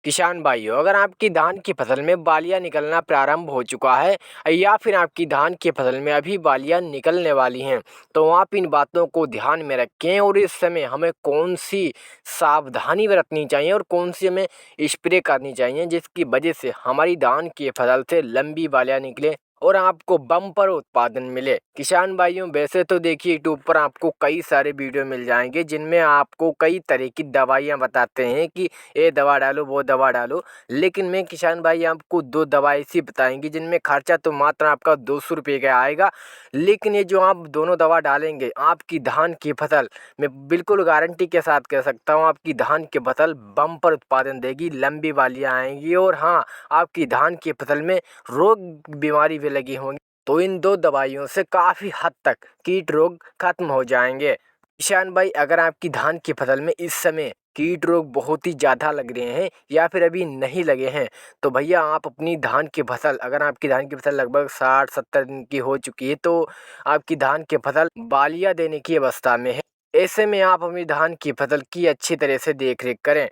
किसान भाइयों, अगर आपकी धान की फसल में बालियां निकलना प्रारंभ हो चुका है या फिर आपकी धान की फसल में अभी बालियां निकलने वाली हैं, तो आप इन बातों को ध्यान में रखें और इस समय हमें कौन सी सावधानी बरतनी चाहिए और कौन सी हमें स्प्रे करनी चाहिए जिसकी वजह से हमारी धान की फसल से लंबी बालियां निकले और आपको बम्पर उत्पादन मिले। किसान भाइयों, वैसे तो देखिए यूट्यूब पर आपको कई सारे वीडियो मिल जाएंगे जिनमें आपको कई तरह की दवाइयाँ बताते हैं कि ये दवा डालो वो दवा डालो, लेकिन मैं किसान भाई आपको दो दवा ऐसी बताएंगी जिनमें खर्चा तो मात्र आपका 200 रुपये का आएगा, लेकिन ये जो आप दोनों दवा डालेंगे आपकी धान की फसल, मैं बिल्कुल गारंटी के साथ कह सकता हूँ, आपकी धान की फसल बम्पर उत्पादन देगी, लंबी बालियाँ आएंगी और हाँ, आपकी धान की फसल में रोग बीमारी भी लगी होंगी। तो इन दो दवाइयों से काफ़ी हद तक कीट रोग खत्म हो जाएंगे। किसान भाई, अगर आपकी धान की फसल में इस समय कीट रोग बहुत ही ज़्यादा लग रहे हैं या फिर अभी नहीं लगे हैं, तो भैया आप अपनी धान की फसल, अगर आपकी धान की फसल लगभग 60-70 दिन की हो चुकी है तो आपकी धान की फसल बालियाँ देने की अवस्था में है। ऐसे में आप अपनी धान की फसल की अच्छी तरह से देख रेख करें,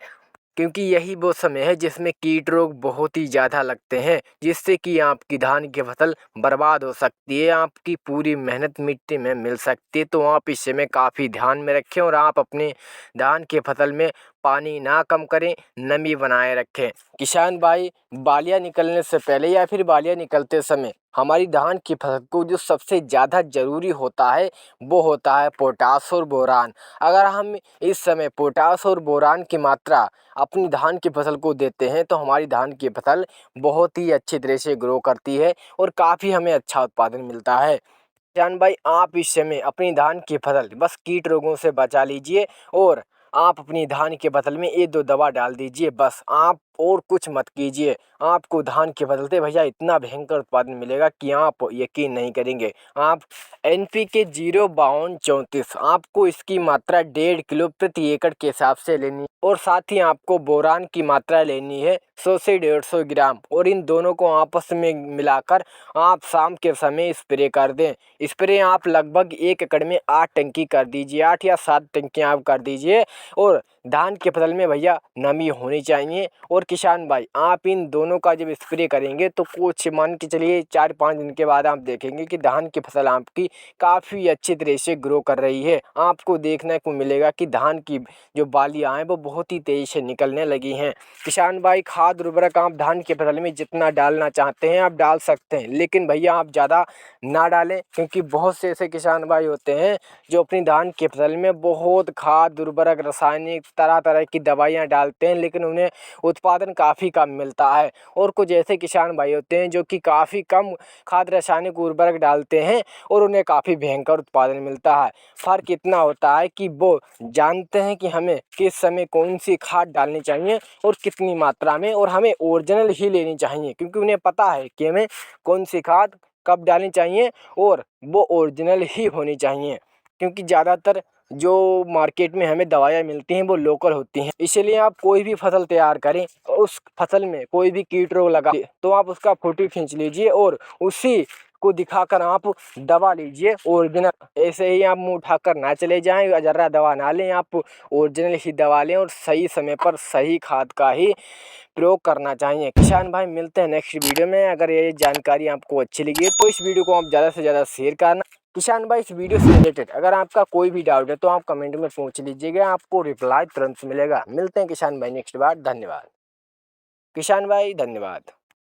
क्योंकि यही वो समय है जिसमें कीट रोग बहुत ही ज़्यादा लगते हैं, जिससे कि आपकी धान की फसल बर्बाद हो सकती है, आपकी पूरी मेहनत मिट्टी में मिल सकती है। तो आप इस समय काफ़ी ध्यान में रखें और आप अपने धान की फसल में पानी ना कम करें, नमी बनाए रखें। किसान भाई, बालियाँ निकलने से पहले या फिर बालियाँ निकलते समय हमारी धान की फसल को जो सबसे ज़्यादा ज़रूरी होता है वो होता है पोटास और बोरान। अगर हम इस समय पोटास और बोरान की मात्रा अपनी धान की फसल को देते हैं तो हमारी धान की फसल बहुत ही अच्छी तरह से ग्रो करती है और काफ़ी हमें अच्छा उत्पादन मिलता है। किसान भाई, आप इस समय अपनी धान की फसल बस कीट रोगों से बचा लीजिए और आप अपनी धान की फसल में ये दो दवा डाल दीजिए, बस आप और कुछ मत कीजिए। आपको धान की फसल से भैया इतना भयंकर उत्पादन मिलेगा कि आप यकीन नहीं करेंगे। आप NPK 05234 आपको इसकी मात्रा 1.5 किलो प्रति एकड़ के हिसाब से लेनी और साथ ही आपको बोरान की मात्रा लेनी है 100 से 150 ग्राम, और इन दोनों को आपस में मिलाकर आप शाम के समय स्प्रे कर दें। स्प्रे आप लगभग 1 एकड़ में 8 टंकी कर दीजिए, 8 या 7 टंकियाँ आप कर दीजिए। और धान की फसल में भैया नमी होनी चाहिए। और किसान भाई, आप इन दोनों का जब स्प्रे करेंगे तो कुछ मान के चलिए 4-5 दिन के बाद आप देखेंगे कि धान की फसल आपकी काफ़ी अच्छी तरह से ग्रो कर रही है। आपको देखने को मिलेगा कि धान की जो बालियाँ हैं वो बहुत ही तेज़ी से निकलने लगी हैं। किसान भाई, खाद उर्वरक आप धान की फसल में जितना डालना चाहते हैं आप डाल सकते हैं, लेकिन भैया आप ज़्यादा ना डालें, क्योंकि बहुत से ऐसे किसान भाई होते हैं जो अपनी धान की फसल में बहुत खाद उर्वरक रासायनिक तरह तरह की दवाइयाँ डालते हैं, लेकिन उन्हें उत्पादन काफ़ी कम मिलता है। और कुछ ऐसे किसान भाई होते हैं जो कि काफ़ी कम खाद रासायनिक उर्वरक डालते हैं और उन्हें काफ़ी भयंकर उत्पादन मिलता है। फ़र्क इतना होता है कि वो जानते हैं कि हमें किस समय कौन सी खाद डालनी चाहिए और कितनी मात्रा में, और हमें ओरिजिनल ही लेनी चाहिए, क्योंकि उन्हें पता है कि हमें कौन सी खाद कब डालनी चाहिए और वो ओरिजिनल ही होनी चाहिए। क्योंकि ज़्यादातर जो मार्केट में हमें दवाइयाँ मिलती हैं वो लोकल होती हैं, इसलिए आप कोई भी फसल तैयार करें, उस फसल में कोई भी कीट रोग लगा तो आप उसका फोटो खींच लीजिए और उसी को दिखाकर आप दवा लीजिए ओरिजिनल। ऐसे ही आप मुँह उठाकर ना चले जाएं, जर्रा दवा ना लें, आप ओरिजिनल ही दवा लें और सही समय पर सही खाद का ही प्रयोग करना चाहिए। किसान भाई, मिलते हैं नेक्स्ट वीडियो में। अगर ये जानकारी आपको अच्छी लगी है तो इस वीडियो को आप ज़्यादा से ज़्यादा शेयर करना। किसान भाई, इस वीडियो से रिलेटेड अगर आपका कोई भी डाउट है तो आप कमेंट में पूछ लीजिएगा, आपको रिप्लाई तुरंत मिलेगा। मिलते हैं किसान भाई नेक्स्ट बार। धन्यवाद किसान भाई, धन्यवाद।